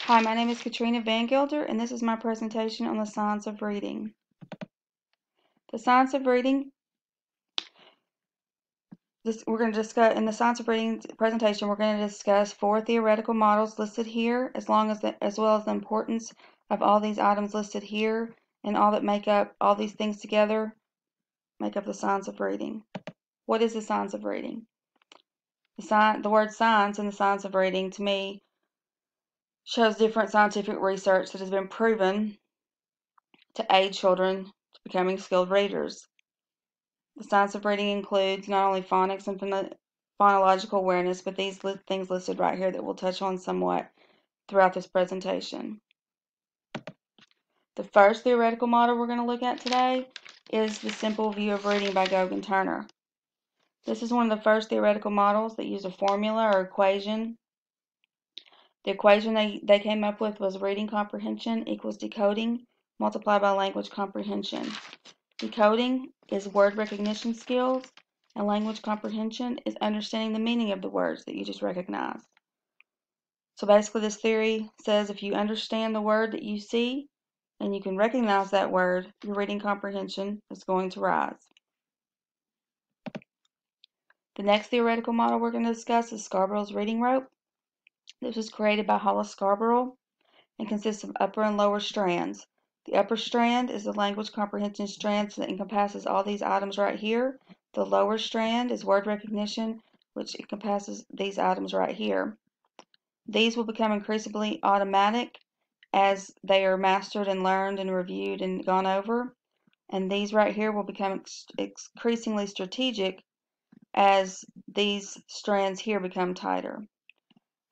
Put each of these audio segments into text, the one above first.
Hi, my name is Katrina Van Gilder, and this is my presentation on the science of reading. The science of reading, we're going to discuss, in the science of reading presentation, we're going to discuss 4 theoretical models listed here, as well as the importance of all these items listed here, and all that make up, all these things together, make up the science of reading. What is the science of reading? The word science and the science of reading, to me, shows different scientific research that has been proven to aid children to becoming skilled readers. The science of reading includes not only phonics and phonological awareness, but these things listed right here that we'll touch on somewhat throughout this presentation. The first theoretical model we're going to look at today is the simple view of reading by Goguen Turner. This is one of the first theoretical models that use a formula or equation. The equation they came up with was reading comprehension equals decoding multiplied by language comprehension. Decoding is word recognition skills, and language comprehension is understanding the meaning of the words that you just recognized. So basically this theory says if you understand the word that you see and you can recognize that word, your reading comprehension is going to rise. The next theoretical model we're going to discuss is Scarborough's reading rope. This was created by Hollis Scarborough and consists of upper and lower strands. The upper strand is the language comprehension strand that encompasses all these items right here. The lower strand is word recognition, which encompasses these items right here. These will become increasingly automatic as they are mastered and learned and reviewed and gone over. And these right here will become increasingly strategic as these strands here become tighter.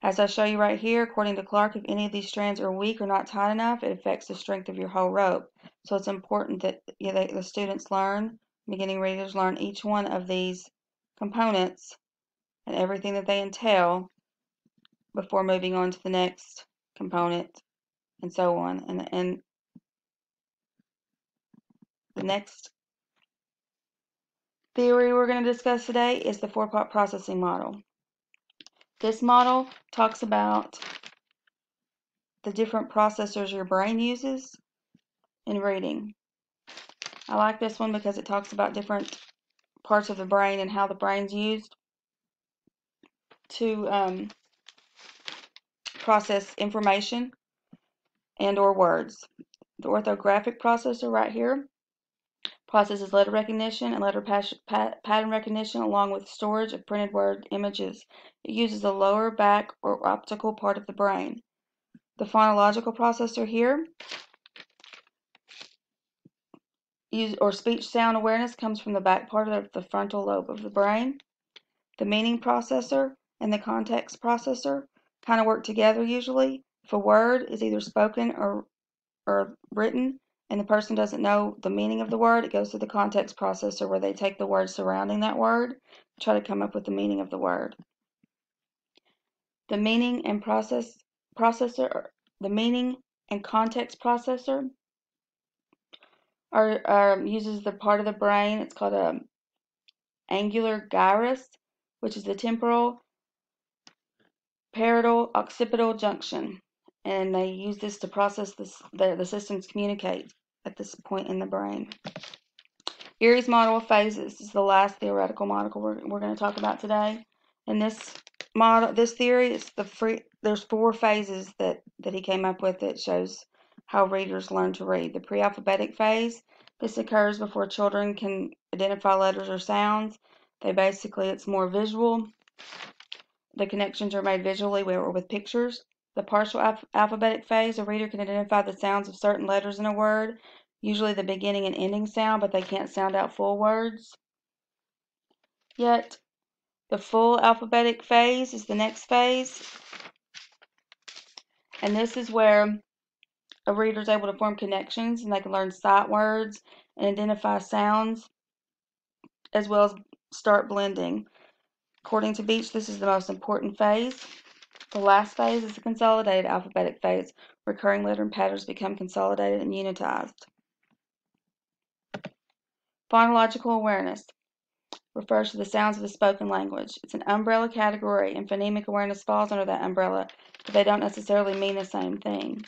As I show you right here, according to Clark, if any of these strands are weak or not tight enough, it affects the strength of your whole rope. So it's important that the students learn, beginning readers learn each one of these components and everything that they entail before moving on to the next component and so on. And the next theory we're going to discuss today is the 4-part processing model. This model talks about the different processors your brain uses in reading. I like this one because it talks about different parts of the brain and how the brain's used to process information and or words. The orthographic processor right here processes letter recognition and letter pattern recognition along with storage of printed word images. It uses the lower back or optical part of the brain. The phonological processor here speech sound awareness comes from the back part of the frontal lobe of the brain. The meaning processor and the context processor kind of work together usually. If a word is either spoken or written and the person doesn't know the meaning of the word, it goes to the context processor where they take the words surrounding that word, try to come up with the meaning of the word. The meaning and context processor uses the part of the brain, it's called a angular gyrus, which is the temporal parietal occipital junction, and they use this to process the systems communicate at this point in the brain. Erie's model of phases is the last theoretical model we're going to talk about today. In this theory, there's 4 phases that he came up with that shows how readers learn to read. The pre-alphabetic phase, this occurs before children can identify letters or sounds. It's more visual. The connections are made visually or with pictures. The partial alphabetic phase, a reader can identify the sounds of certain letters in a word, usually the beginning and ending sound, but they can't sound out full words yet. The full alphabetic phase is the next phase, and this is where a reader is able to form connections and they can learn sight words and identify sounds, as well as start blending. According to Beach, this is the most important phase. The last phase is the consolidated alphabetic phase. Recurring letter patterns become consolidated and unitized. Phonological awareness refers to the sounds of the spoken language. It's an umbrella category, and phonemic awareness falls under that umbrella but they don't necessarily mean the same thing.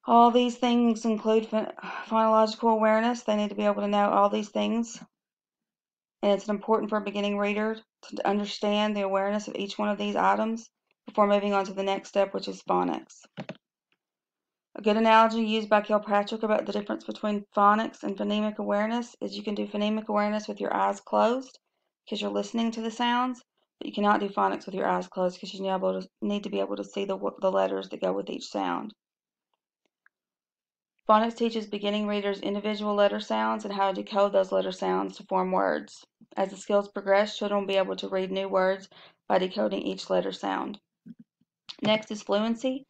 All these things include phonological awareness. They need to be able to know all these things. And it's important for a beginning reader to understand the awareness of each one of these items before moving on to the next step, which is phonics. A good analogy used by Kilpatrick about the difference between phonics and phonemic awareness is you can do phonemic awareness with your eyes closed because you're listening to the sounds, but you cannot do phonics with your eyes closed because you need to be able to see the letters that go with each sound. Phonics teaches beginning readers individual letter sounds and how to decode those letter sounds to form words. As the skills progress, children will be able to read new words by decoding each letter sound. Next is fluency.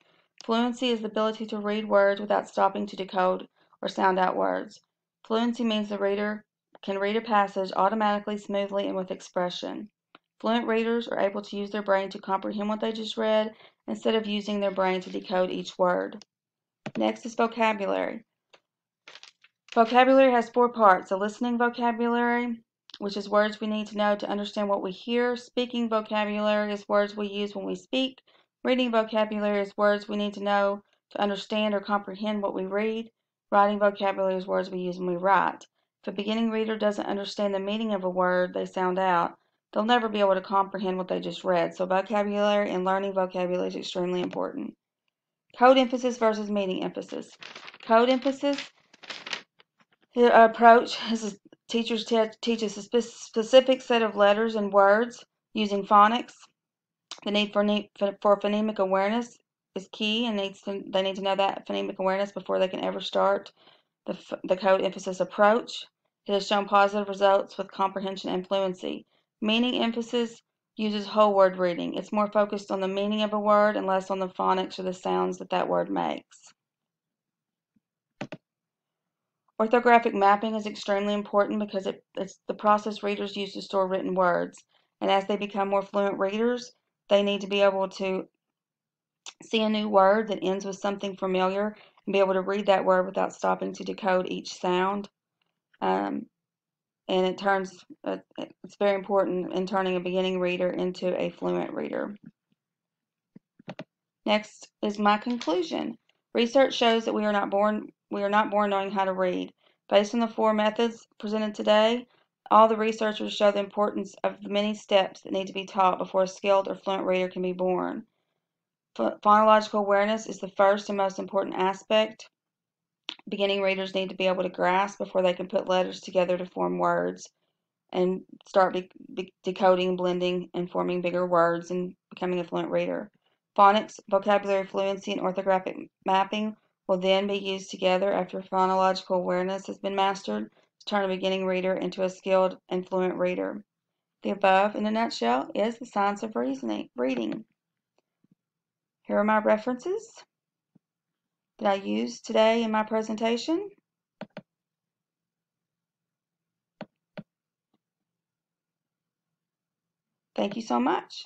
Fluency is the ability to read words without stopping to decode or sound out words. Fluency means the reader can read a passage automatically, smoothly, and with expression. Fluent readers are able to use their brain to comprehend what they just read instead of using their brain to decode each word. Next is vocabulary. Vocabulary has 4 parts: a listening vocabulary, which is words we need to know to understand what we hear. Speaking vocabulary is words we use when we speak. Reading vocabulary is words we need to know to understand or comprehend what we read. Writing vocabulary is words we use when we write. If a beginning reader doesn't understand the meaning of a word they sound out, they'll never be able to comprehend what they just read. So vocabulary and learning vocabulary is extremely important. Code emphasis versus meaning emphasis. Code emphasis approach is teachers teach a specific set of letters and words using phonics. The need for phonemic awareness is key, and they need to know that phonemic awareness before they can ever start the code emphasis approach. It has shown positive results with comprehension and fluency. Meaning emphasis uses whole word reading. It's more focused on the meaning of a word and less on the phonics or the sounds that word makes. Orthographic mapping is extremely important because it's the process readers use to store written words. And as they become more fluent readers, they need to be able to see a new word that ends with something familiar and be able to read that word without stopping to decode each sound. And it's very important in turning a beginning reader into a fluent reader. Next is my conclusion. Research shows that we are not born knowing how to read. Based on the 4 methods presented today, all the researchers show the importance of the many steps that need to be taught before a skilled or fluent reader can be born. Phonological awareness is the first and most important aspect beginning readers need to be able to grasp before they can put letters together to form words and start decoding, blending, and forming bigger words and becoming a fluent reader. Phonics, vocabulary fluency, and orthographic mapping will then be used together after phonological awareness has been mastered to turn a beginning reader into a skilled and fluent reader. The above, in a nutshell, is the science of reading. Here are my references that I used today in my presentation. Thank you so much.